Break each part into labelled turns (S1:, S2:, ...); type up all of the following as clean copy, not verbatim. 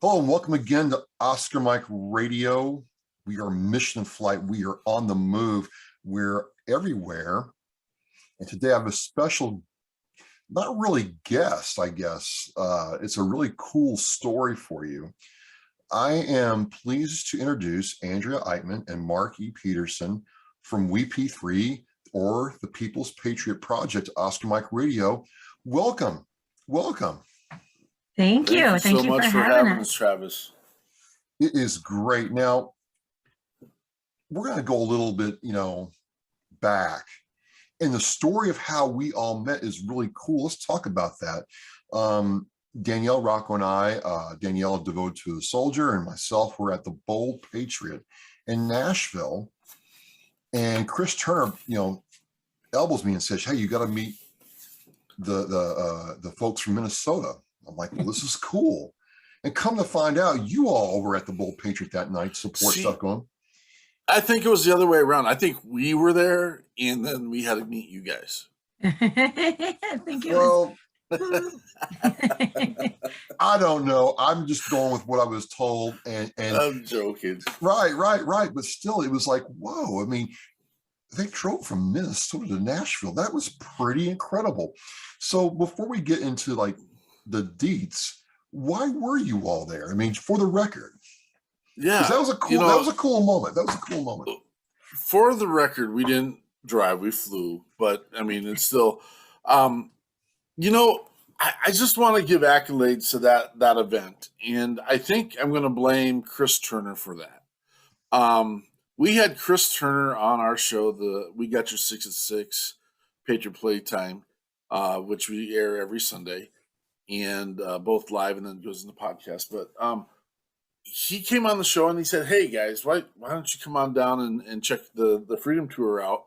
S1: Hello and welcome again to Oscar Mike Radio. We are mission flight. We are on the move. We're everywhere. And today I have a special, not really guest, I guess. It's a really cool story for you. I am pleased to introduce Andrea Eichmann and Mark E. Petersen from WeP3 or the People's Patriot Project, Oscar Mike Radio. Welcome. Welcome.
S2: Thank you. Thank
S3: so
S2: you
S3: much
S2: for
S3: for
S2: having
S3: having
S2: us.
S3: us, Travis.
S1: It is great. Now, we're going to go a little bit, back. And the story of how we all met is really cool. Let's talk about that. Danielle Rocco and I, Danielle devoted to a soldier, and myself were at the Bold Patriot in Nashville. And Chris Turner, elbows me and says, "Hey, you got to meet the folks from Minnesota." I'm like, "Well, this is cool." And come to find out, you all were at the Bold Patriot that night, stuff going.
S3: I think it was the other way around. I think we were there, and then we had to meet you guys.
S2: I think it
S1: Well, I don't know. I'm just going with what I was told. And
S3: I'm joking.
S1: Right. But still, it was like, whoa. I mean, they drove from Minnesota to Nashville. That was pretty incredible. So before we get into like the deets, why were you all there? I mean, for the record.
S3: Yeah.
S1: That was a cool moment.
S3: For the record, we didn't drive, we flew, but I mean, it's still, I just want to give accolades to that event. And I think I'm going to blame Chris Turner for that. We had Chris Turner on our show, We Got Your 6 at 6 Patriot Playtime, which we air every Sunday, and both live and then goes in the podcast. But he came on the show and he said, "Hey guys, why don't you come on down and check the Freedom Tour out?"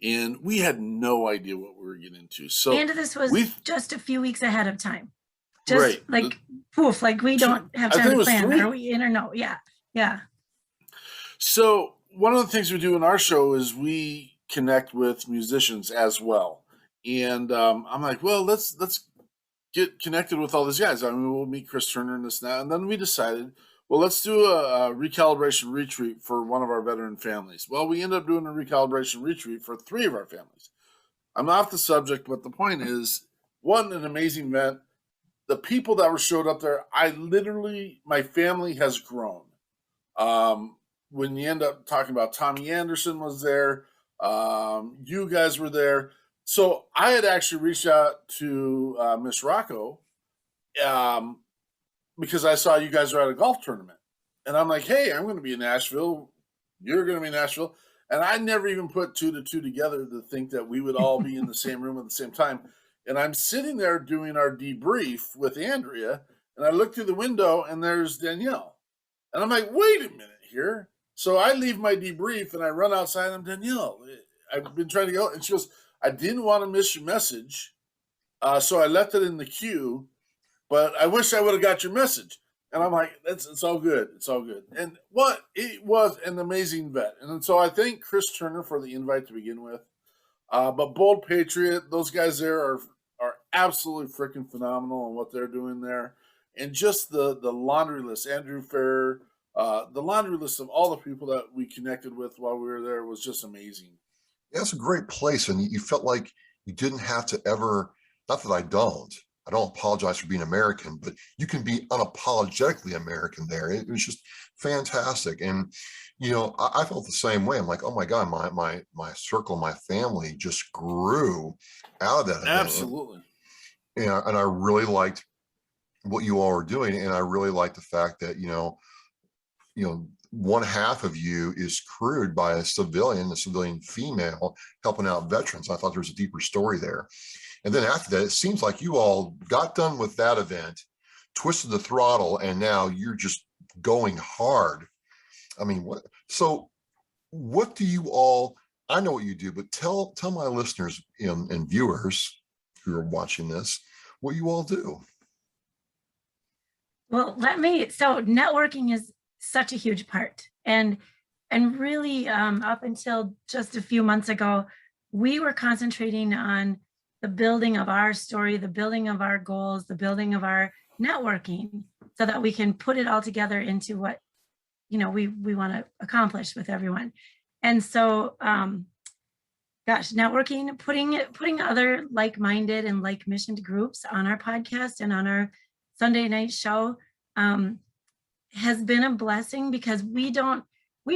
S3: And we had no idea what we were getting into. So,
S2: and this was just a few weeks ahead of time. Just
S3: right.
S2: like poof, like we don't have time to plan. Are we in or no? Yeah.
S3: So one of the things we do in our show is we connect with musicians as well. And I'm like, well, let's get connected with all these guys. I mean, we'll meet Chris Turner and this and that. And then we decided, well, let's do a recalibration retreat for one of our veteran families. Well, we ended up doing a recalibration retreat for 3 of our families. I'm off the subject, but the point is, what an amazing event. The people that were showed up there, my family has grown. When you end up talking about Tommy Anderson was there, you guys were there. So I had actually reached out to Miss Rocco because I saw you guys were at a golf tournament. And I'm like, "Hey, I'm going to be in Nashville. You're going to be in Nashville." And I never even put 2 to 2 together to think that we would all be in the same room at the same time. And I'm sitting there doing our debrief with Andrea, and I look through the window, and there's Danielle. And I'm like, "Wait a minute here." So I leave my debrief, and I run outside, and I'm, "Danielle, I've been trying to go." And she goes, "I didn't want to miss your message, so I left it in the queue, but I wish I would have got your message." And I'm like, it's all good. It's all good. And it was an amazing vet. And so I thank Chris Turner for the invite to begin with. But Bold Patriot, those guys there are absolutely freaking phenomenal in what they're doing there. And just the laundry list, Andrew Fair, the laundry list of all the people that we connected with while we were there was just amazing.
S1: Yeah, it's a great place. And you felt like you didn't have to ever, not that I don't apologize for being American, but you can be unapologetically American there. It was just fantastic. And, I felt the same way. I'm like, oh my God, my circle, my family just grew out of that event.
S3: Absolutely.
S1: And I really liked what you all were doing. And I really liked the fact that, one half of you is crewed by a civilian female helping out veterans. I thought there was a deeper story there. And then after that, it seems like you all got done with that event, twisted the throttle, and now you're just going hard. I mean, what do you all, I know what you do, but tell my listeners and viewers who are watching this, what you all do.
S2: Well, so networking is such a huge part. And really up until just a few months ago, we were concentrating on the building of our story, the building of our goals, the building of our networking. so that we can put it all together into what, we want to accomplish with everyone. And so, networking, putting other like-minded and like-missioned groups on our podcast and on our Sunday night show has been a blessing, because we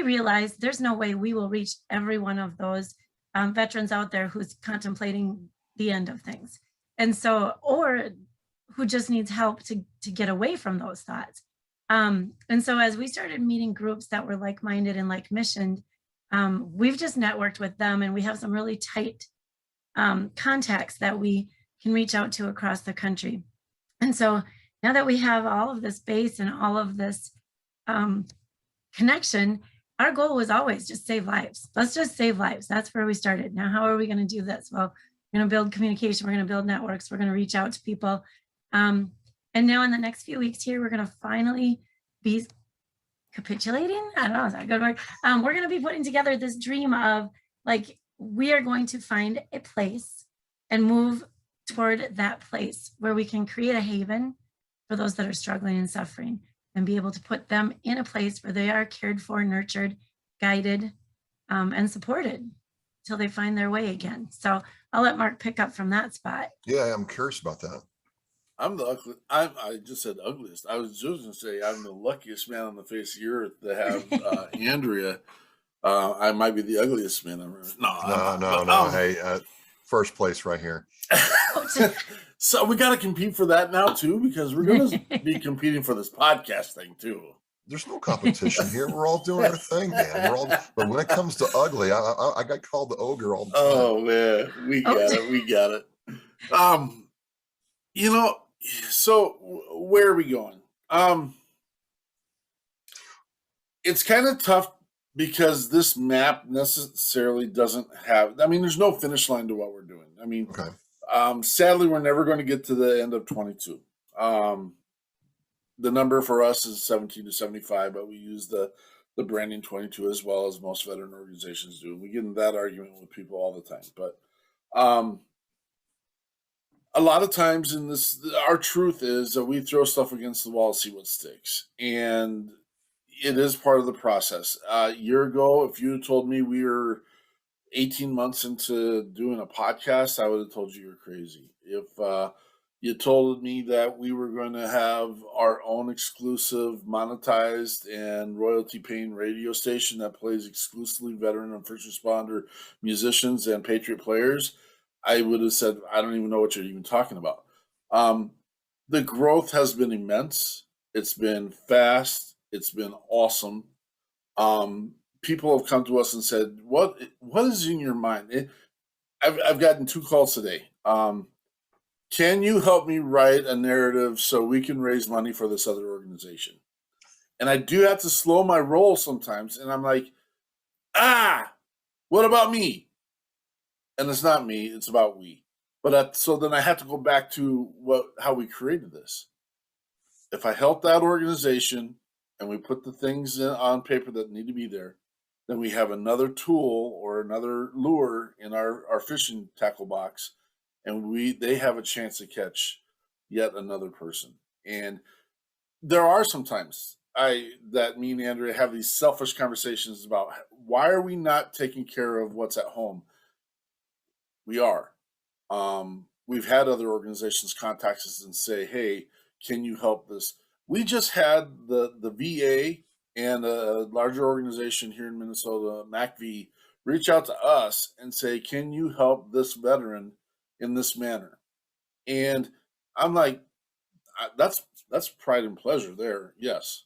S2: realize there's no way we will reach every one of those veterans out there who's contemplating the end of things. And so, or who just needs help to get away from those thoughts. And so as we started meeting groups that were like-minded and like-missioned, we've just networked with them, and we have some really tight contacts that we can reach out to across the country. And so now that we have all of this base and all of this connection, our goal was always just save lives. Let's just save lives. That's where we started. Now, how are we going to do this? Well, we're going to build communication. We're going to build networks. We're going to reach out to people. And now in the next few weeks here, we're going to finally be capitulating. I don't know. Is that a good word? We're going to be putting together this dream of, like, we are going to find a place and move toward that place where we can create a haven for those that are struggling and suffering, and be able to put them in a place where they are cared for, nurtured, guided, and supported till they find their way again. So I'll let Mark pick up from that spot.
S1: Yeah, I'm curious about that.
S3: I'm the ugly. I just said ugliest. I was just going to say I'm the luckiest man on the face of the earth to have Andrea. I might be the ugliest man ever.
S1: No. Hey, first place right here.
S3: So we got to compete for that now too, because we're going to be competing for this podcast thing too.
S1: There's no competition here. We're all doing our thing, man. But when it comes to ugly, I got called the ogre all the time.
S3: Oh man, we got it. So where are we going? It's kind of tough because this map necessarily doesn't have, I mean, there's no finish line to what we're doing. I mean,
S1: okay.
S3: Sadly, we're never going to get to the end of 22. The number for us is 17 to 75, but we use the branding 22 as well, as most veteran organizations do. We get in that argument with people all the time. But a lot of times in this, our truth is that we throw stuff against the wall to see what sticks. And it is part of the process. A year ago, if you had told me we were 18 months into doing a podcast, I would have told you you're crazy. If you told me that we were going to have our own exclusive, monetized, and royalty-paying radio station that plays exclusively veteran and first responder musicians and Patriot players, I would have said, I don't even know what you're even talking about. The growth has been immense. It's been fast. It's been awesome. People have come to us and said, what is in your mind? I've gotten 2 calls today. Can you help me write a narrative so we can raise money for this other organization? And I do have to slow my roll sometimes. And I'm like, what about me? And it's not me, it's about we. But so then I have to go back to how we created this. If I help that organization and we put the things on paper that need to be there, then we have another tool or another lure in our fishing tackle box, and they have a chance to catch yet another person. And there are sometimes that me and Andrea have these selfish conversations about, why are we not taking care of what's at home? We are. We've had other organizations contact us and say, hey, can you help this? We just had the VA and a larger organization here in Minnesota, MACV, reach out to us and say, can you help this veteran in this manner? And I'm like, that's pride and pleasure there. Yes,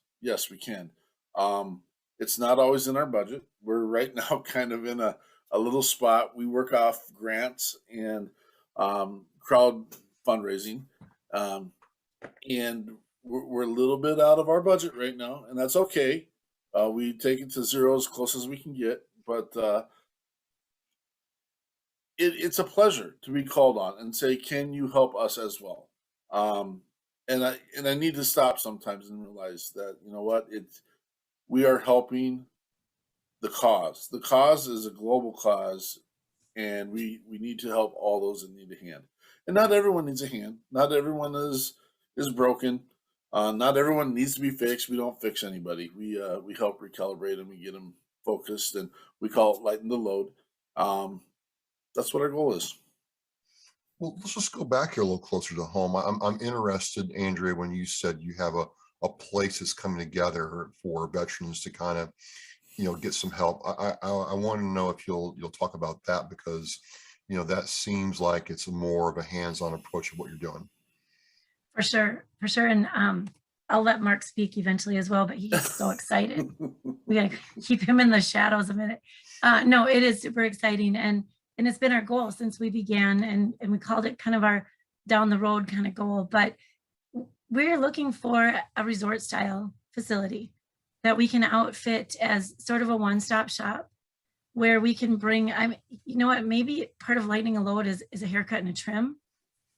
S3: we can. It's not always in our budget. We're right now kind of in a little spot. We work off grants and crowd fundraising. And we're a little bit out of our budget right now, and that's okay. We take it to zero as close as we can get, but it's a pleasure to be called on and say, can you help us as well? And I need to stop sometimes and realize that, you know what, we are helping the cause. The cause is a global cause, and we need to help all those that need a hand. And not everyone needs a hand. Not everyone is broken. Not everyone needs to be fixed. We don't fix anybody. We help recalibrate them and get them focused, and we call it lighten the load. That's what our goal is.
S1: Well, let's just go back here a little closer to home. I'm interested, Andrea, when you said you have a place that's coming together for veterans to kind of, get some help. I want to know if you'll talk about that, because, that seems like it's more of a hands-on approach of what you're doing.
S2: For sure. And I'll let Mark speak eventually as well, but he's so excited. We gotta keep him in the shadows a minute. No, it is super exciting, and it's been our goal since we began, and we called it kind of our down the road kind of goal. But we're looking for a resort style facility that we can outfit as sort of a one-stop shop, where we can bring, maybe part of lightening a load is a haircut and a trim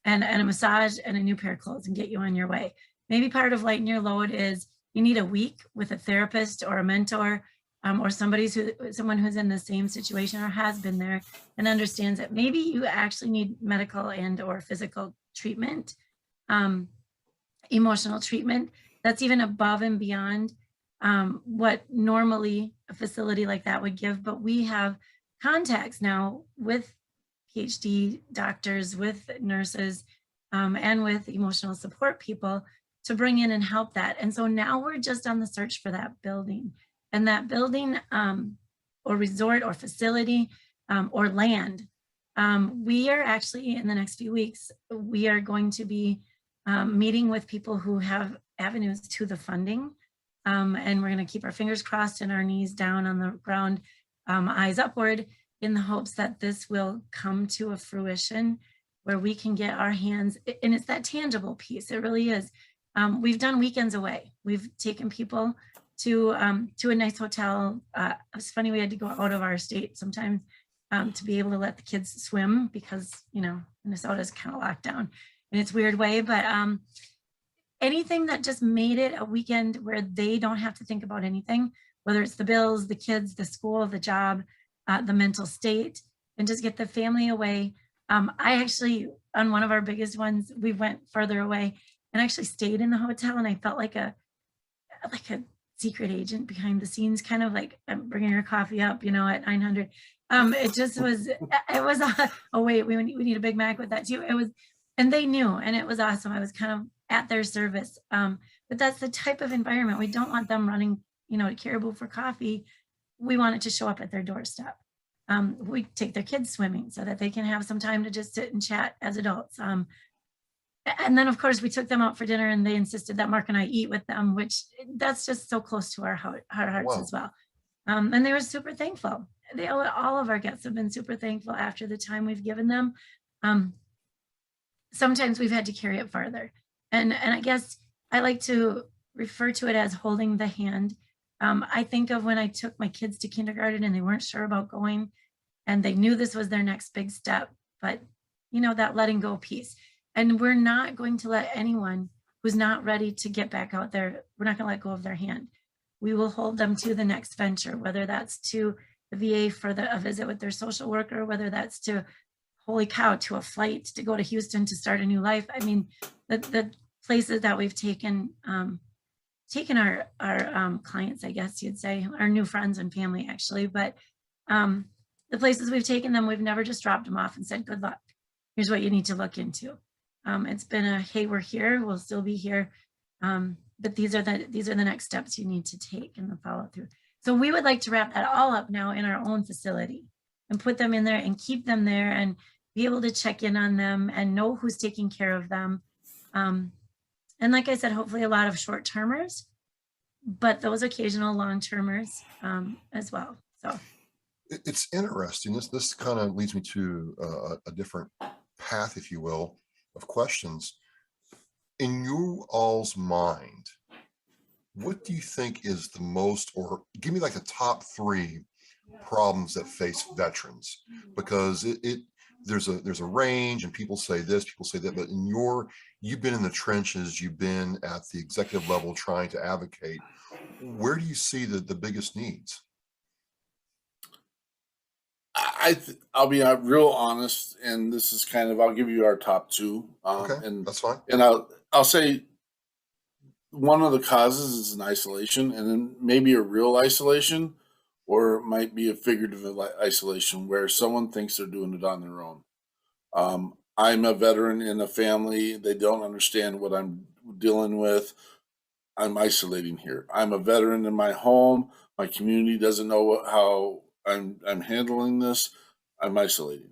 S2: and a massage and a new pair of clothes and get you on your way. Maybe part of lightening your load is you need a week with a therapist or a mentor, or someone who's in the same situation or has been there and understands that maybe you actually need medical and or physical treatment, emotional treatment that's even above and beyond what normally a facility like that would give. But we have contacts now with PhD doctors, with nurses, and with emotional support people to bring in and help that. And so now we're just on the search for that building. And that building or resort or facility or land, we are actually, in the next few weeks, we are going to be meeting with people who have avenues to the funding. And we're going to keep our fingers crossed and our knees down on the ground, eyes upward, in the hopes that this will come to a fruition where we can get our hands, and it's that tangible piece. It really is. We've done weekends away. We've taken people to a nice hotel. It's funny, we had to go out of our state sometimes to be able to let the kids swim, because Minnesota's kind of locked down in its weird way. But anything that just made it a weekend where they don't have to think about anything, whether it's the bills, the kids, the school, the job, the mental state, and just get the family away. I actually, on one of our biggest ones, we went further away and actually stayed in the hotel, and I felt like a secret agent behind the scenes, kind of like I'm bringing her coffee up, at 900. It just was, oh wait, we need a Big Mac with that too. It was, and they knew, and it was awesome. I was kind of at their service. But that's the type of environment. We don't want them running, to Caribou for coffee. We want it to show up at their doorstep. We take their kids swimming so that they can have some time to just sit and chat as adults. And then, of course, we took them out for dinner, and they insisted that Mark and I eat with them, which that's just so close to our hearts
S1: Wow.
S2: as well. And they were super thankful. All of our guests have been super thankful after the time we've given them. Sometimes we've had to carry it farther. And I guess I like to refer to it as holding the hand. I think of when I took my kids to kindergarten and they weren't sure about going, and they knew this was their next big step, but that letting go piece. And we're not going to let anyone who's not ready to get back out there, we're not going to let go of their hand. We will hold them to the next venture, whether that's to the VA for a visit with their social worker, whether that's to, holy cow, to a flight to go to Houston to start a new life. I mean, the places that we've taken our clients, I guess you'd say, our new friends and family, actually. But the places we've taken them, we've never just dropped them off and said, good luck. Here's what you need to look into. It's been a, hey, we're here, we'll still be here. But these are the next steps you need to take in the follow through. So we would like to wrap that all up now in our own facility and put them in there and keep them there and be able to check in on them and know who's taking care of them. And like I said, hopefully a lot of short-termers, but those occasional long-termers as well. So
S1: it's interesting. This kind of leads me to a different path, if you will, of questions. In you all's mind, what do you think is the most, or give me like the top 3 problems that face veterans? Because there's a range, and people say this, people say that, but you've been in the trenches, you've been at the executive level trying to advocate. Where do you see the biggest needs?
S3: I'll be real honest, and this is kind of, I'll give you our top 2.
S1: Okay,
S3: and
S1: that's fine.
S3: And I'll say one of the causes is an isolation, and then maybe a real isolation, or it might be a figurative isolation where someone thinks they're doing it on their own. I'm a veteran in a family. They don't understand what I'm dealing with. I'm isolating here. I'm a veteran in my home. My community doesn't know how I'm handling this. I'm isolating.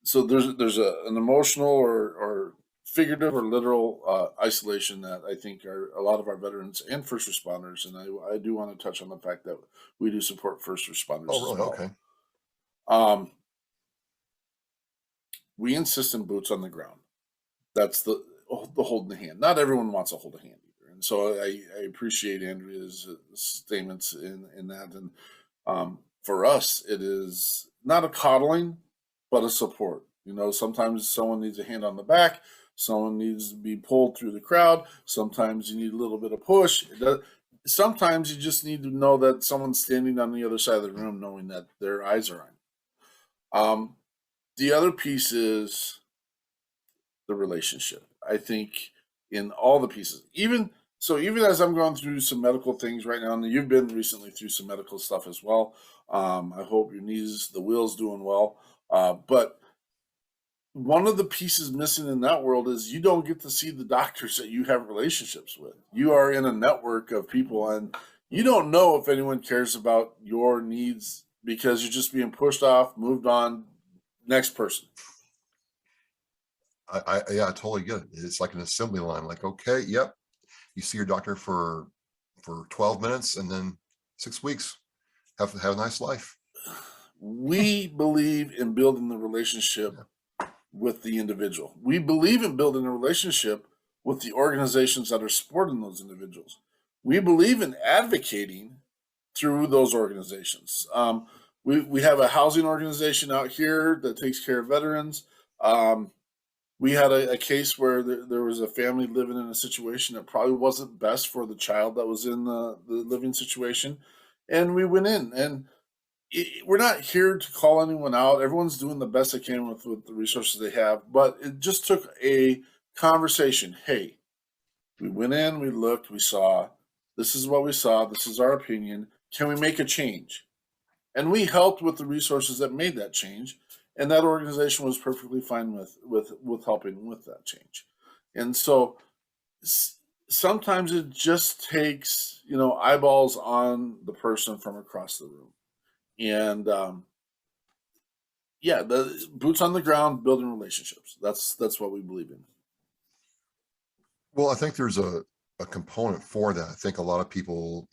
S3: So there's an emotional or figurative or literal isolation that I think are a lot of our veterans and first responders. And I do want to touch on the fact that we do support first responders
S1: Oh, really?
S3: as well.
S1: Okay.
S3: We insist on boots on the ground. That's the holding the hand. Not everyone wants to hold a hand either. And so I appreciate Andrea's statements in that. And for us, it is not a coddling, but a support. You know, sometimes someone needs a hand on the back. Someone needs to be pulled through the crowd. Sometimes you need a little bit of push. Sometimes you just need to know that someone's standing on the other side of the room, knowing that their eyes are on. The other piece is the relationship. I think in all the pieces, even as I'm going through some medical things right now, and you've been recently through some medical stuff as well. I hope your knees, the wheel's doing well. But one of the pieces missing in that world is you don't get to see the doctors that you have relationships with. You are in a network of people, and you don't know if anyone cares about your needs because you're just being pushed off, moved on, next person.
S1: I totally get it. It's like an assembly line. Like, okay, yep. You see your doctor for 12 minutes and then 6 weeks. Have a nice life.
S3: We believe in building the relationship with the individual. We believe in building a relationship with the organizations that are supporting those individuals. We believe in advocating through those organizations. We have a housing organization out here that takes care of veterans. We had a case where there was a family living in a situation that probably wasn't best for the child that was in the living situation. And we went in, and we're not here to call anyone out. Everyone's doing the best they can with the resources they have. But it just took a conversation. Hey, we went in, we looked, we saw, this is what we saw, this is our opinion. Can we make a change? And we helped with the resources that made that change. And that organization was perfectly fine with helping with that change. And so sometimes it just takes, eyeballs on the person from across the room. And the boots on the ground, building relationships. That's what we believe in.
S1: Well, I think there's a component for that. I think a lot of people,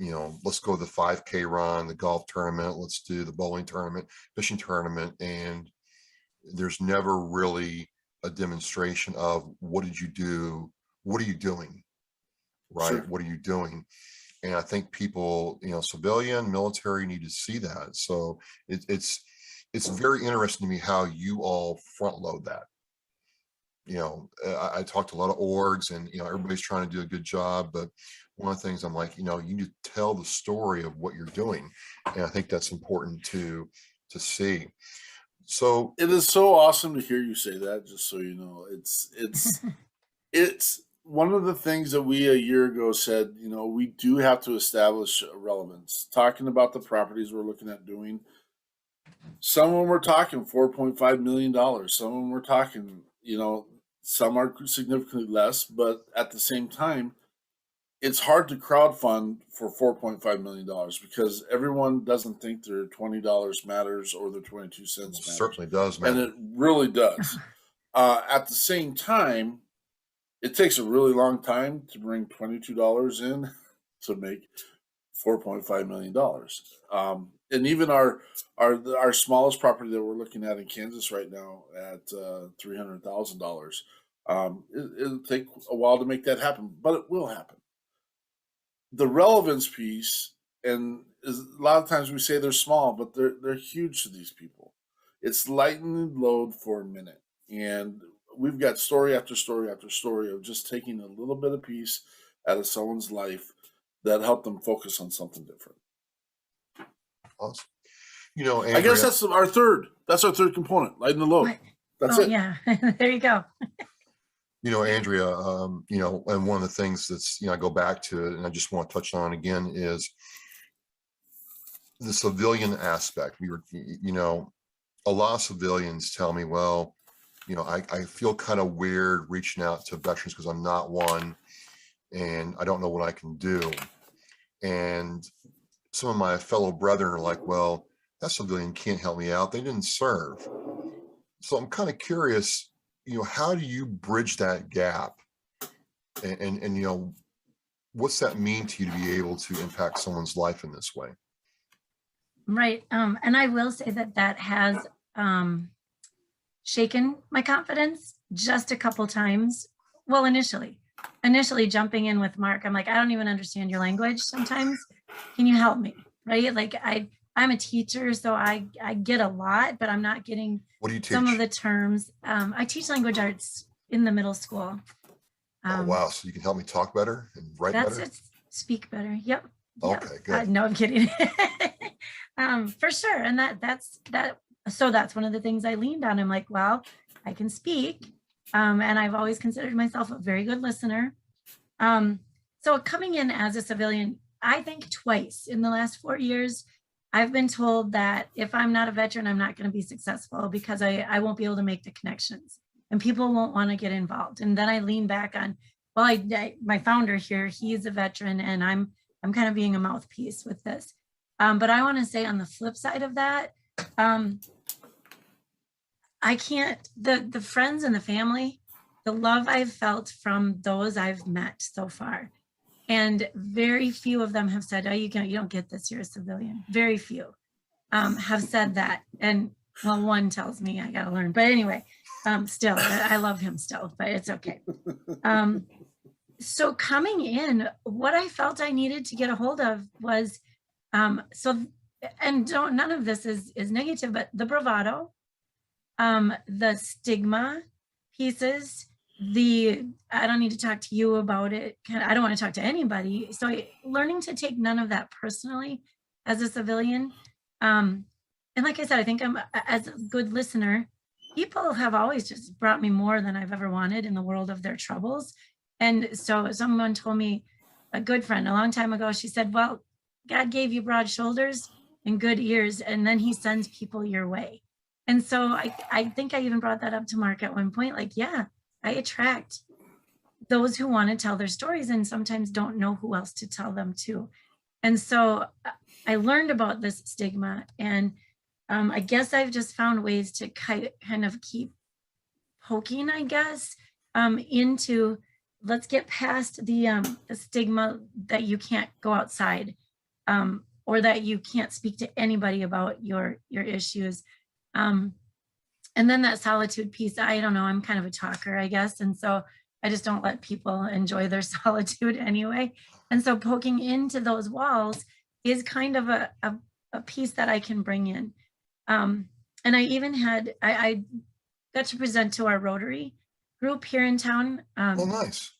S1: let's go to the 5K run, the golf tournament, let's do the bowling tournament, fishing tournament, and there's never really a demonstration of what did you do? What are you doing? Right?
S3: Sure.
S1: What are you doing? And I think people, civilian, military need to see that. So it's very interesting to me how you all front load that. I talked to a lot of orgs, and everybody's trying to do a good job, but one of the things I'm like, you need to tell the story of what you're doing, and I think that's important to see. So
S3: it is so awesome to hear you say that. Just so you know, it's one of the things that we a year ago said. We do have to establish relevance. Talking about the properties we're looking at doing. Some of them we're talking $4.5 million. Some of them we're talking, some are significantly less, but at the same time, it's hard to crowdfund for $4.5 million because everyone doesn't think their $20 matters or their 22 cents matters.
S1: Certainly does matter.
S3: And it really does. At the same time, it takes a really long time to bring $22 in to make $4.5 million. And even our smallest property that we're looking at in Kansas right now at $300,000, it'll take a while to make that happen, but it will happen. The relevance piece, and a lot of times we say they're small, but they're huge to these people. It's lightening the load for a minute, and we've got story after story after story of just taking a little bit of piece out of someone's life that helped them focus on something different.
S1: Awesome. Andrea,
S3: I guess that's our third component, lighten the load.
S2: What?
S3: That's
S2: Oh,
S3: it.
S2: yeah. There you go.
S1: Andrea, and one of the things that's, I go back to, and I just want to touch on again, is the civilian aspect. A lot of civilians tell me, well, I feel kind of weird reaching out to veterans because I'm not one and I don't know what I can do. And some of my fellow brethren are like, well, that civilian can't help me out. They didn't serve. So I'm kind of curious, how do you bridge that gap? And what's that mean to you to be able to impact someone's life in this way?
S2: Right. And I will say that has shaken my confidence just a couple times. Well, initially jumping in with Mark, I'm like, I don't even understand your language sometimes. Can you help me? Right. Like I'm a teacher, so I get a lot, but I'm not getting
S1: what do you teach?
S2: Some of the terms. I teach language arts in the middle school.
S1: Oh, wow. So you can help me talk better and write better?
S2: Speak better. Yep.
S1: Okay, good.
S2: No, I'm kidding. For sure. And that's so that's one of the things I leaned on. I'm like, well, I can speak. And I've always considered myself a very good listener. So coming in as a civilian, I think twice in the last 4 years, I've been told that if I'm not a veteran, I'm not going to be successful because I won't be able to make the connections and people won't want to get involved. And then I lean back on, well, my founder here, he's a veteran and I'm kind of being a mouthpiece with this. But I want to say on the flip side of that, I can't, the friends and the family, the love I've felt from those I've met so far. And very few of them have said, oh, you don't get this, you're a civilian. Very few have said that. And well, one tells me I got to learn. But anyway, still, I love him still, but it's okay. So coming in, what I felt I needed to get a hold of was, none of this is negative, but the bravado, the stigma pieces, I don't need to talk to you about it. I don't want to talk to anybody. So learning to take none of that personally as a civilian. And like I said, I think I'm, as a good listener, people have always just brought me more than I've ever wanted in the world of their troubles. And so someone told me, a good friend a long time ago, she said, well, God gave you broad shoulders and good ears, and then he sends people your way. And so I think I even brought that up to Mark at one point, like, yeah, I attract those who want to tell their stories and sometimes don't know who else to tell them to. And so I learned about this stigma, and I guess I've just found ways to kind of keep poking, I guess, into let's get past the stigma that you can't go outside or that you can't speak to anybody about your issues. And then that solitude piece, I don't know, I'm kind of a talker, I guess. And so I just don't let people enjoy their solitude anyway. And so poking into those walls is kind of a piece that I can bring in. And I even I got to present to our Rotary group here in town.
S1: Oh, nice.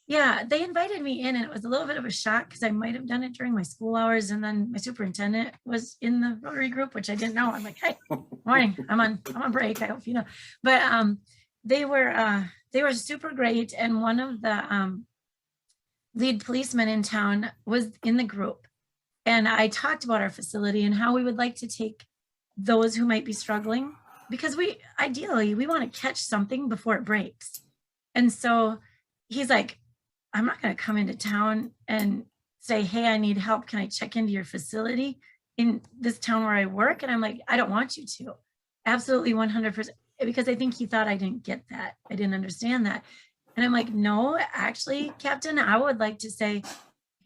S2: Yeah, they invited me in and it was a little bit of a shock because I might have done it during my school hours. And then my superintendent was in the Rotary group, which I didn't know. I'm like, hey, morning, I'm on break. I hope you know. But they were super great. And one of the lead policemen in town was in the group. And I talked about our facility and how we would like to take those who might be struggling, because ideally we want to catch something before it breaks. And so he's like, I'm not going to come into town and say, hey, I need help. Can I check into your facility in this town where I work? And I'm like, I don't want you to. Absolutely 100%. Because I think he thought I didn't get that. I didn't understand that. And I'm like, no, actually, Captain, I would like to say,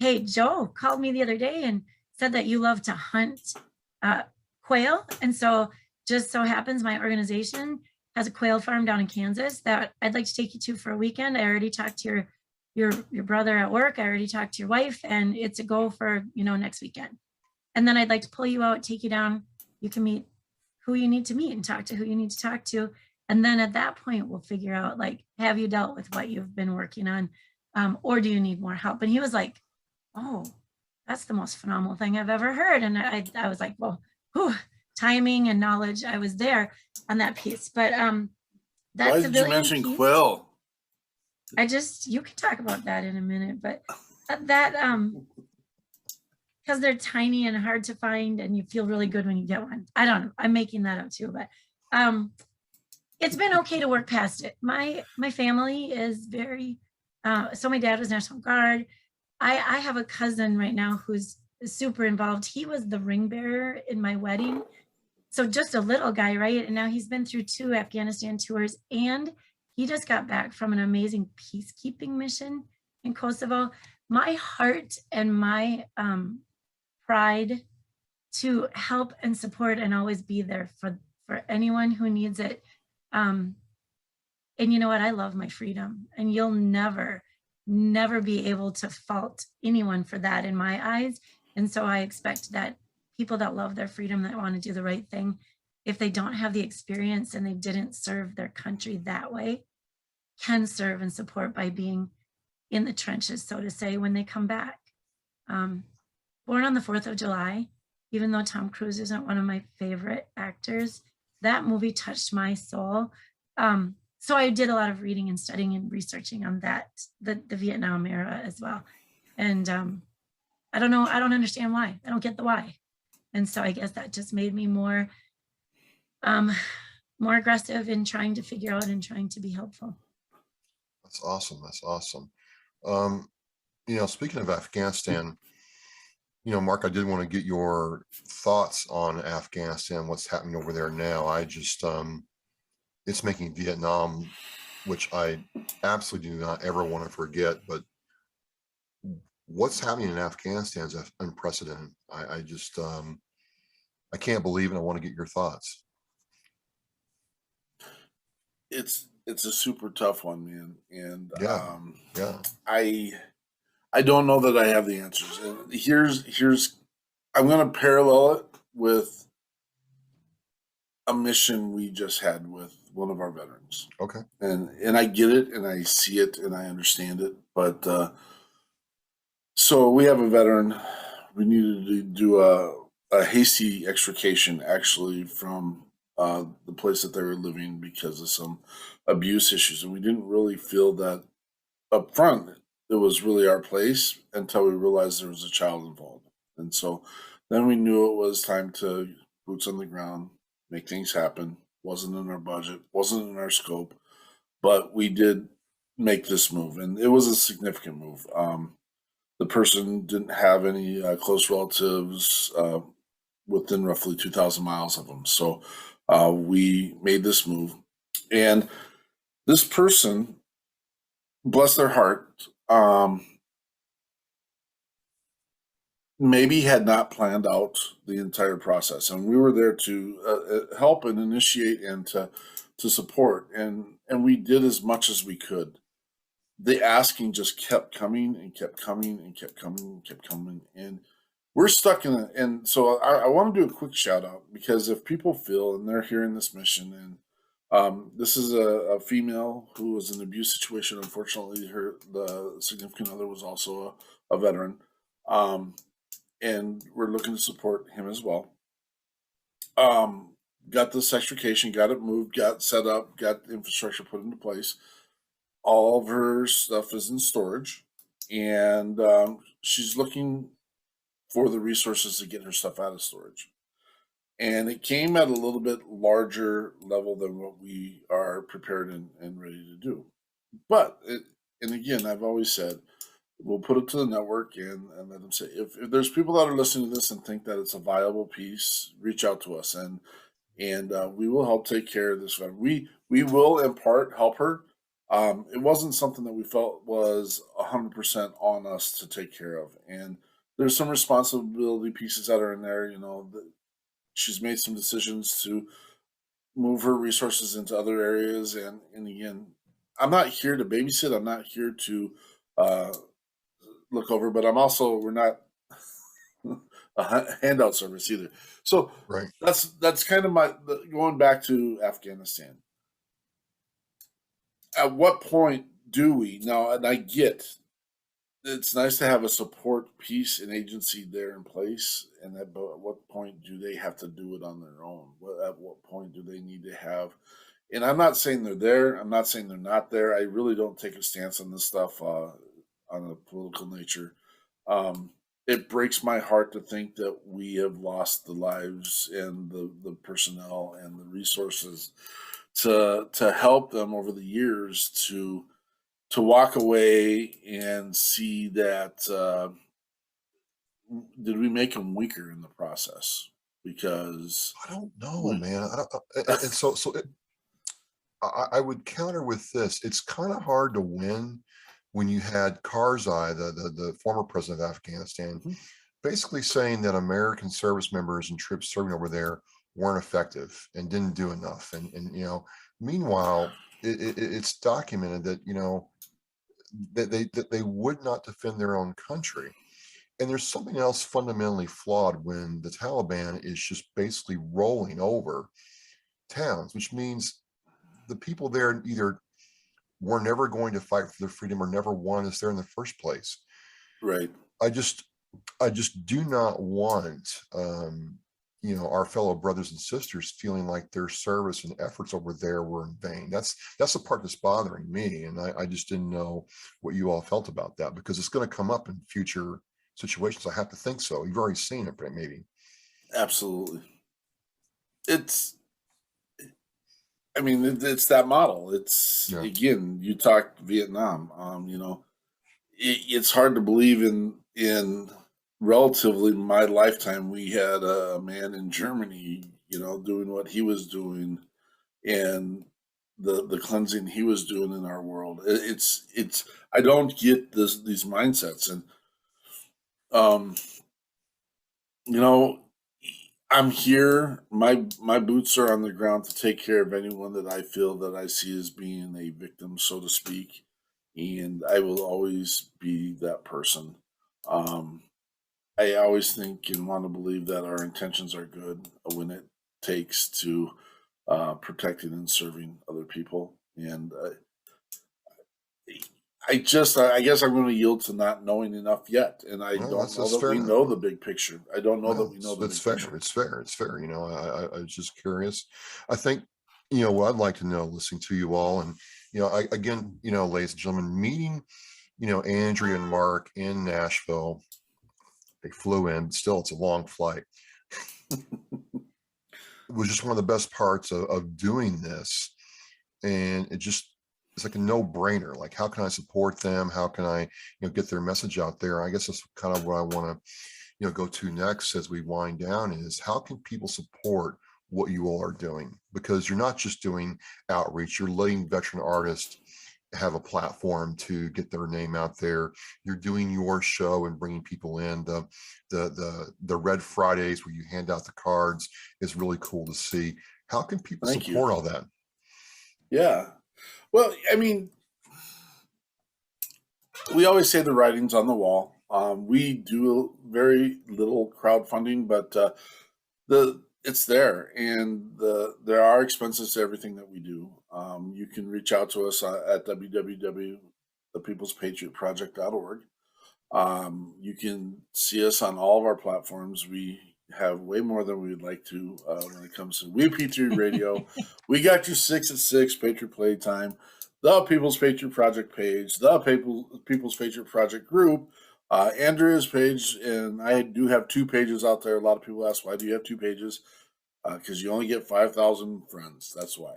S2: hey, Joe called me the other day and said that you love to hunt quail. And so just so happens my organization has a quail farm down in Kansas that I'd like to take you to for a weekend. I already talked to your brother at work. I already talked to your wife, and it's a go for, next weekend. And then I'd like to pull you out, take you down. You can meet who you need to meet and talk to who you need to talk to. And then at that point, we'll figure out, like, have you dealt with what you've been working on? Or do you need more help? And he was like, oh, that's the most phenomenal thing I've ever heard. And I was like, well, whew, timing and knowledge. I was there on that piece. But
S3: why did you mention quail?
S2: you can talk about that in a minute, but that, because they're tiny and hard to find and you feel really good when you get one. I don't know. I'm making that up too, but it's been okay to work past it. My family is very, so my dad was National Guard. I have a cousin right now who's super involved. He was the ring bearer in my wedding. So just a little guy, right? And now he's been through 2 Afghanistan tours, and he just got back from an amazing peacekeeping mission in Kosovo. My heart and my pride to help and support and always be there for anyone who needs it. And you know what? I love my freedom, and you'll never be able to fault anyone for that in my eyes. And so I expect that people that love their freedom, that want to do the right thing, if they don't have the experience and they didn't serve their country that way, can serve and support by being in the trenches, so to say, when they come back. Born on the 4th of July, even though Tom Cruise isn't one of my favorite actors, that movie touched my soul. So I did a lot of reading and studying and researching on that, the Vietnam era as well. And I don't know, I don't understand why. I don't get the why. And so I guess that just made me more aggressive in trying to figure out and trying to be helpful.
S1: That's awesome. That's awesome. Speaking of Afghanistan, Mark, I did want to get your thoughts on Afghanistan, what's happening over there now. I just, it's making Vietnam, which I absolutely do not ever want to forget, but what's happening in Afghanistan is unprecedented. I just, I can't believe it. I want to get your thoughts.
S3: It's a super tough one, man. And
S1: yeah.
S3: I don't know that I have the answers. And here's I'm going to parallel it with a mission we just had with one of our veterans.
S1: Okay.
S3: And I get it, and I see it, and I understand it. But so we have a veteran. We needed to do a hasty extrication, actually, from the place that they were living because of some abuse issues, and we didn't really feel that up front it was really our place until we realized there was a child involved. And so then we knew it was time to boots on the ground, make things happen. Wasn't in our budget, wasn't in our scope, but we did make this move, and it was a significant move. The person didn't have any close relatives within roughly 2,000 miles of them. So we made this move. And this person, bless their heart, maybe had not planned out the entire process. And we were there to help and initiate and to support. And we did as much as we could. The asking just kept coming and kept coming and kept coming and kept coming. And we're stuck in it. And so I want to do a quick shout out, because if people feel and they're hearing this mission, and this is a female who was in an abuse situation. Unfortunately, the significant other was also a veteran. And we're looking to support him as well. Got this extrication, got it moved, got set up, got infrastructure put into place. All of her stuff is in storage, and she's looking for the resources to get her stuff out of storage. And it came at a little bit larger level than what we are prepared and ready to do. But and again, I've always said, we'll put it to the network and let them say, if there's people that are listening to this and think that it's a viable piece, reach out to us, and we will help take care of this. We will in part help her. It wasn't something that we felt was 100% on us to take care of, and there's some responsibility pieces that are in there. She's made some decisions to move her resources into other areas, and again, I'm not here to babysit. I'm not here to look over, but we're not a handout service either. So
S1: right.
S3: That's kind of going back to Afghanistan. At what point do we now? And I get it's nice to have a support piece and agency there in place, but at what point do they have to do it on their own? At what point do they need to have And I'm not saying they're there. I'm not saying they're not there. I really don't take a stance on this stuff on a political nature. Um, it breaks my heart to think that we have lost the lives and the personnel and the resources to help them over the years to walk away and see that did we make them weaker in the process? Because
S1: I don't know,
S3: we,
S1: man. I don't, and I would counter with this. It's kind of hard to win when you had Karzai, the former president of Afghanistan,
S3: Mhm.
S1: basically saying that American service members and troops serving over there weren't effective and didn't do enough. And meanwhile, it's documented that, that they would not defend their own country. And there's something else fundamentally flawed when the Taliban is just basically rolling over towns, which means the people there either were never going to fight for their freedom or never wanted us there in the first place.
S3: right.
S1: I just do not want our fellow brothers and sisters feeling like their service and efforts over there were in vain. That's the part that's bothering me, and I just didn't know what you all felt about that, because it's going to come up in future situations. I have to think so. You've already seen it, maybe.
S3: Absolutely. It's, I mean, it's that model. It's,
S1: Yeah.
S3: again, you talked Vietnam. It's hard to believe in relatively my lifetime we had a man in Germany, doing what he was doing, and the cleansing he was doing in our world. It's I don't get these mindsets, and um, you know, I'm here. My boots are on the ground to take care of anyone that I feel that I see as being a victim, so to speak, and I will always be that person. Um, I always think and want to believe that our intentions are good when it takes to protecting and serving other people. And I guess I'm going to yield to not knowing enough yet. And I
S1: Well,
S3: don't know
S1: that's
S3: that
S1: fair
S3: we
S1: enough.
S3: know the big picture. I don't know that
S1: Well,
S3: we know the
S1: it's
S3: big
S1: fair.
S3: picture.
S1: It's fair. It's fair. I was just curious. I think, what I'd like to know, listening to you all, and, again, ladies and gentlemen, meeting, Andrea and Mark in Nashville. They flew in, but still, it's a long flight. It was just one of the best parts of doing this. And it's like a no-brainer. Like, how can I support them? How can I, get their message out there? I guess that's kind of what I want to, go to next as we wind down, is how can people support what you all are doing? Because you're not just doing outreach, you're letting veteran artists have a platform to get their name out there. You're doing your show and bringing people in. The Red Fridays where you hand out the cards is really cool to see. How can people
S3: Thank you.
S1: support all that?
S3: Yeah. Well, I mean, we always say the writing's on the wall. We do very little crowdfunding, but it's there, and there are expenses to everything that we do. You can reach out to us at www.thepeoplespatriotproject.org. You can see us on all of our platforms. We have way more than we would like to when it comes to We Patriot Radio. We got you 6 at 6, Patriot Playtime, the People's Patriot Project page, the People's Patriot Project group, Andrea's page, and I do have 2 pages out there. A lot of people ask, why do you have 2 pages? Because you only get 5,000 friends. That's why.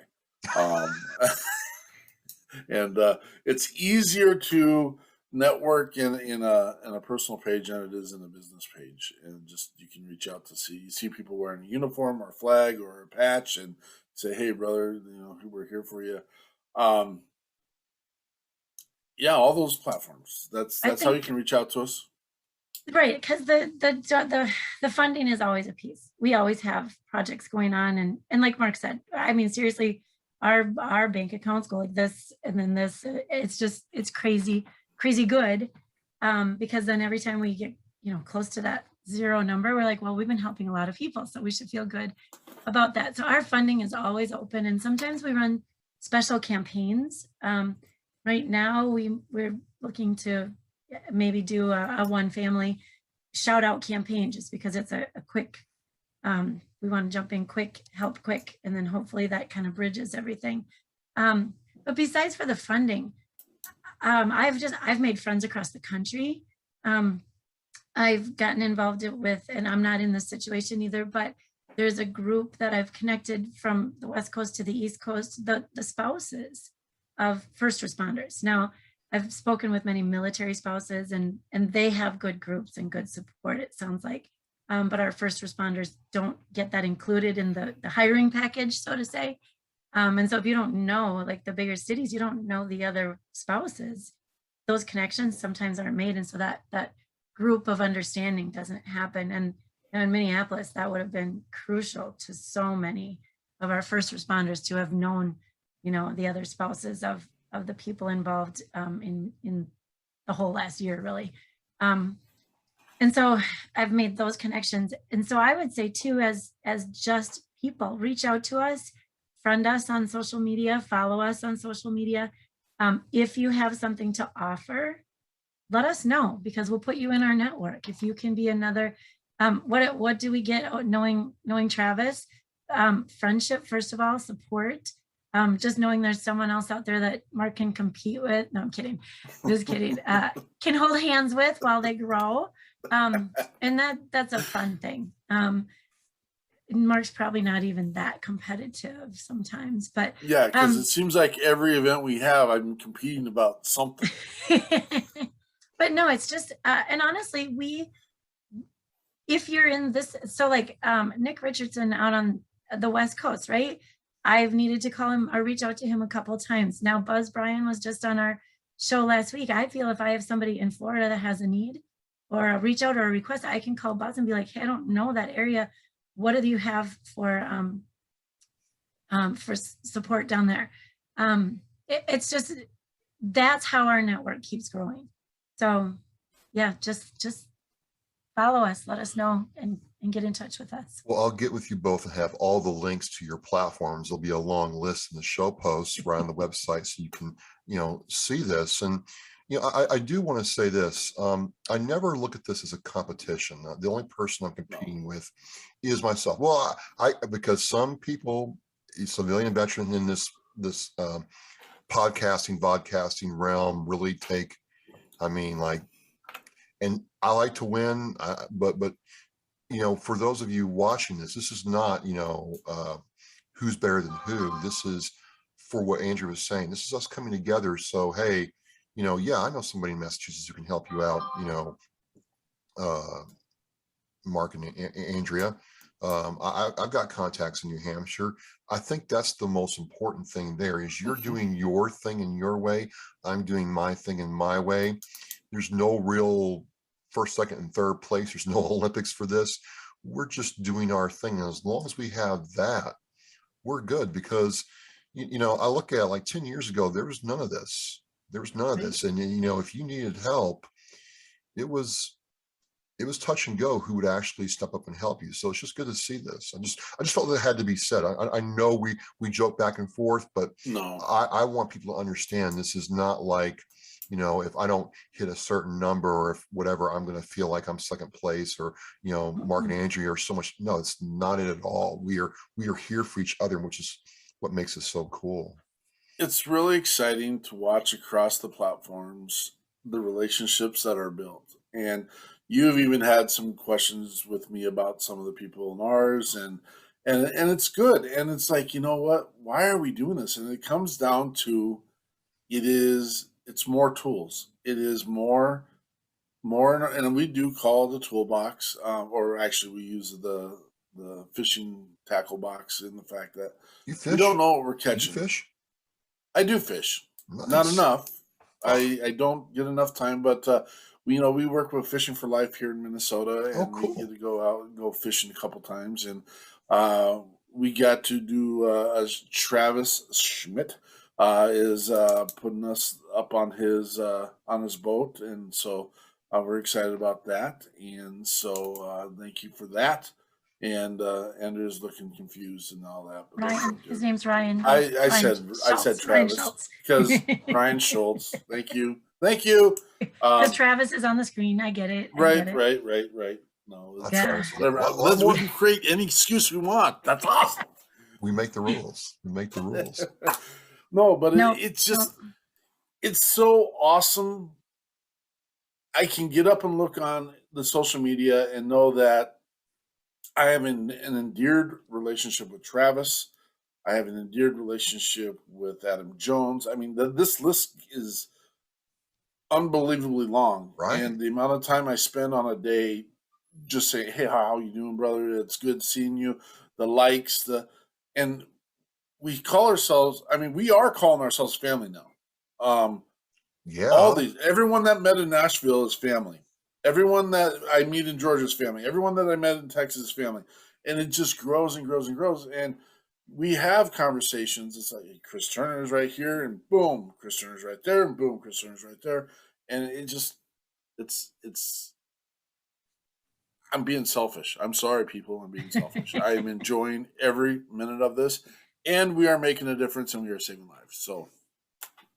S3: And it's easier to network in a personal page than it is in a business page, and just you can reach out to see people wearing a uniform or a flag or a patch and say, hey brother, we're here for you. Yeah, all those platforms, that's how you can reach out to us.
S2: Right, because the funding is always a piece. We always have projects going on, and like Mark said, I mean, seriously, our bank accounts go like this and then this. It's crazy good, because then every time we get close to that zero number, we're like, well, we've been helping a lot of people, so we should feel good about that. So our funding is always open, and sometimes we run special campaigns. Right now, we're looking to maybe do a one family shout out campaign, just because it's a quick we want to jump in quick, help quick, and then hopefully that kind of bridges everything. But besides for the funding, I've made friends across the country. I've gotten involved with, and I'm not in this situation either, but there's a group that I've connected from the West Coast to the East Coast, the spouses of first responders. Now, I've spoken with many military spouses, and they have good groups and good support, it sounds like. But our first responders don't get that included in the hiring package, so to say. And so if you don't know, like the bigger cities, you don't know the other spouses, those connections sometimes aren't made. And so that group of understanding doesn't happen. And in Minneapolis, that would have been crucial to so many of our first responders to have known, the other spouses of the people involved in the whole last year, really. And so I've made those connections. And so I would say too, as just people, reach out to us, friend us on social media, follow us on social media. If you have something to offer, let us know, because we'll put you in our network. If you can be another, what do we get? Oh, knowing Travis, friendship, first of all, support. Just knowing there's someone else out there that Mark can compete with. No, I'm kidding. Just kidding. Can hold hands with while they grow. And that's a fun thing. Mark's probably not even that competitive sometimes, but
S3: yeah, because it seems like every event we have, I'm competing about something.
S2: But no, it's just, and honestly, if you're in this, so like Nick Richardson out on the West Coast, right? I've needed to call him or reach out to him a couple of times. Now, Buzz Bryan was just on our show last week. I feel if I have somebody in Florida that has a need or a reach out or a request, I can call Buzz and be like, hey, I don't know that area. What do you have for support down there? It's just, that's how our network keeps growing. So yeah, just follow us, let us know, and get in touch with us.
S1: Well, I'll get with you both and have all the links to your platforms. There'll be a long list in the show posts right on the website, so you can, see this. And, I do want to say this. I never look at this as a competition. The only person I'm competing with is myself. Well, because some people, civilian veteran in this vodcasting realm really take, and I like to win, but for those of you watching this is not, who's better than who. This is for what Andrew was saying. This is us coming together. So, hey, yeah, I know somebody in Massachusetts who can help you out, Mark and Andrea. I've got contacts in New Hampshire. I think that's the most important thing there is you're doing your thing in your way. I'm doing my thing in my way. There's no real first, second, and third place. There's no Olympics for this. We're just doing our thing. And as long as we have that, we're good, because, I look at it like 10 years ago, there was none of this. There was none of this. And, if you needed help, it was touch and go who would actually step up and help you. So it's just good to see this. I just felt that it had to be said. I know we joke back and forth, but no, I want people to understand this is not like, if I don't hit a certain number or if whatever, I'm going to feel like I'm second place or, Mark and Andrea are so much. No, it's not it at all. We are here for each other, which is what makes it so cool.
S3: It's really exciting to watch across the platforms, the relationships that are built. And you've even had some questions with me about some of the people in ours, and it's good. And it's like, you know what, why are we doing this? And it comes down to, it's more tools. It is more, and we do call it a toolbox, or actually we use the fishing tackle box, in the fact that we don't know what we're catching.
S1: You fish?
S3: I do fish. Nice. Not enough. I don't get enough time, but we work with Fishing for Life here in Minnesota, and cool. We get to go out and go fishing a couple times, and we got to do Travis Schmidt is putting us up on his boat, and so we're excited about that, and so thank you for that. And Andrew's looking confused and all that. But
S2: Ryan, his name's Ryan.
S3: I said Travis because Ryan Schultz. Thank you.
S2: Because Travis is on the screen. I get it.
S3: Right. No,
S1: That's
S2: Yeah.
S1: awesome.
S3: we can create any excuse we want. That's awesome.
S1: We make the rules. We make the rules.
S3: No, but
S2: No,
S3: it's just, it's so awesome. I can get up and look on the social media and know that I have an endeared relationship with Travis. I have an endeared relationship with Adam Jones. I mean, this list is unbelievably long.
S1: Right.
S3: And the amount of time I spend on a day just saying, hey, how you doing, brother? It's good seeing you. The likes, and we call ourselves, I mean, we are calling ourselves family now.
S1: Yeah.
S3: All these, everyone that met in Nashville is family. Everyone that I meet in Georgia is family. Everyone that I met in Texas is family. And it just grows and grows and grows. And we have conversations. It's like, hey, Chris Turner's right here, and boom, Chris Turner's right there, and boom, Chris Turner's right there. And it just, it's, I'm being selfish. I'm sorry, people. I'm being selfish. I am enjoying every minute of this, and we are making a difference, and we are saving lives. So,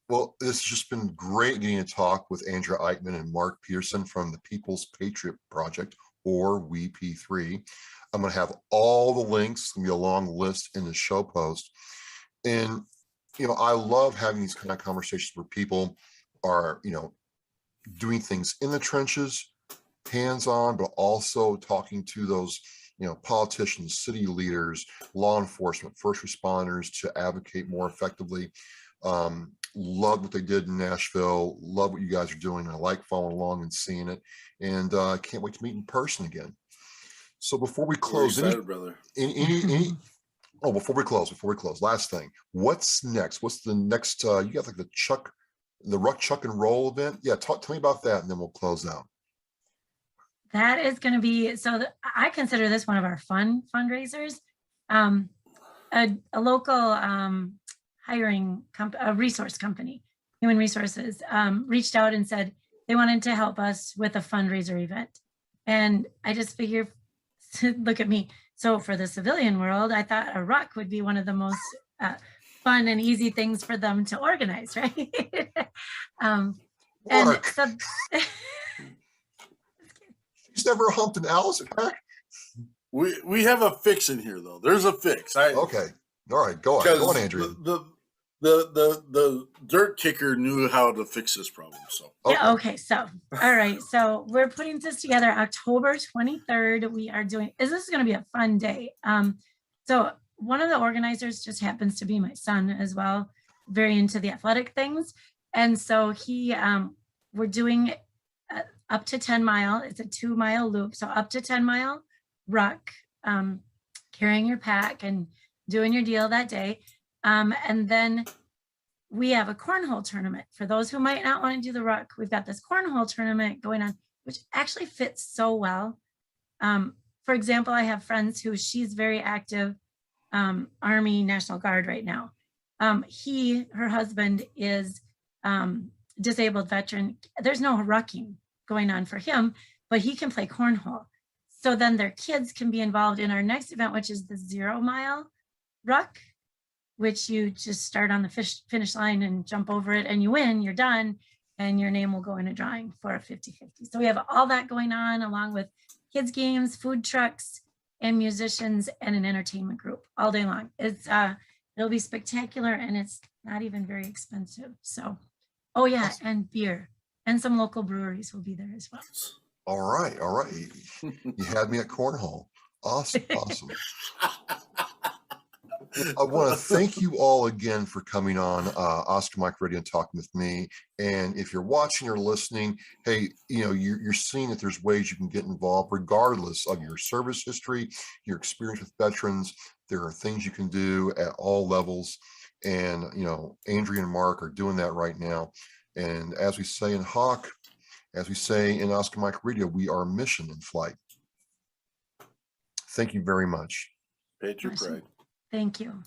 S1: well, it's just been great getting to talk with Andrea Eichmann and Mark Petersen from the People's Patriot Project, or WeP3. I'm going to have all the links. It's going to be a long list in the show post. And, you know, I love having these kind of conversations where people are, you know, doing things in the trenches, hands-on, but also talking to those, you know, politicians, city leaders, law enforcement, first responders to advocate more effectively. Love what they did in Nashville. Love what you guys are doing. I like following along and seeing it, and I can't wait to meet in person again. So before we close,
S3: excited, brother.
S1: Before we close, last thing, what's next? What's the next? You got like the Ruck Chuck and Roll event. Yeah, tell me about that, and then we'll close out.
S2: That is going to be, I consider this one of our fun fundraisers. A local hiring a resource company, human resources, reached out and said they wanted to help us with a fundraiser event. And I just figured, look at me. So for the civilian world, I thought a ruck would be one of the most fun and easy things for them to organize, right? And so
S1: He's never humped an Alice.
S3: We have a fix in here, though. There's a fix.
S1: Okay. All right. Go on, Andrea.
S3: The dirt kicker knew how to fix this problem. So
S2: yeah, okay. So all right. So we're putting this together October 23rd. We are doing this is going to be a fun day. So one of the organizers just happens to be my son as well, very into the athletic things. And so we're doing up to 10 mile. It's a 2-mile loop. So up to 10 mile ruck, carrying your pack and doing your deal that day. And then we have a cornhole tournament. For those who might not want to do the ruck, we've got this cornhole tournament going on, which actually fits so well. For example, I have friends who she's very active, Army National Guard right now. Her husband is disabled veteran. There's no rucking going on for him, but he can play cornhole. So then their kids can be involved in our next event, which is the 0-mile ruck, which you just start on the finish line and jump over it and you win, you're done, and your name will go in a drawing for a 50-50. So we have all that going on along with kids games, food trucks, and musicians and an entertainment group all day long. It'll be spectacular, and it's not even very expensive. So, oh yeah, awesome. And beer and some local breweries will be there as well.
S1: All right. You had me at cornhole. Awesome. I want to thank you all again for coming on Oscar Mike Radio and talking with me. And if you're watching or listening, hey, you know, you're seeing that there's ways you can get involved regardless of your service history, your experience with veterans. There are things you can do at all levels. And, you know, Andrea and Mark are doing that right now. And as we say in Hawk, as we say in Oscar Mike Radio, we are mission in flight. Thank you very much.
S3: Patriot pride.
S2: Thank you.